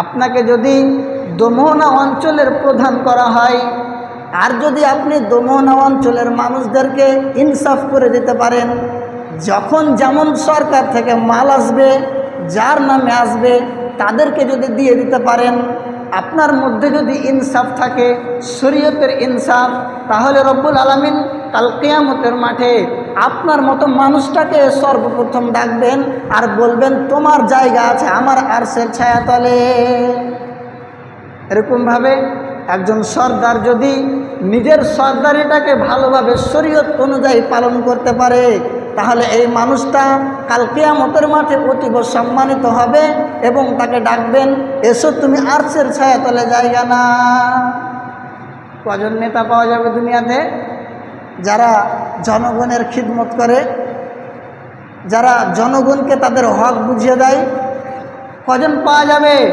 আপনাকে যদি দমোহনা অঞ্চলের প্রধান করা হয়, আর যদি আপনি দমোহনা অঞ্চলের মানুষদেরকে ইনসাফ করে দিতে পারেন, যখন যেমন সরকার থেকে মাল আসবে, যার নামে আসবে তাদেরকে যদি দিয়ে দিতে পারেন, আপনার মধ্যে যদি ইনসাফ থাকে, শরীয়তের ইনসাফ, তাহলে রব্বুল আলামিন কাল কিয়ামতের মাঠে আপনার মতো মানুষটাকে সর্বপ্রথম ডাকবেন আর বলবেন তোমার জায়গা আছে আমার আরশের ছায়াতলে। এরকমভাবে একজন সর্দার যদি নিজের সর্দারিটাকে ভালোভাবে শরীয়ত অনুযায়ী পালন করতে পারে, তাহলে এই মানুষটা কাল কিয়ামতের মাঠে অতীব সম্মানিত হবে এবং তাকে ডাকবেন, এসো তুমি আরশের ছায়াতলে জায়গা না। কজন নেতা পাওয়া যাবে দুনিয়াতে যারা জনগণের খিদমত করে, যারা জনগণকে তাদের হক বুঝিয়ে দেয়? কজন পাওয়া যাবে?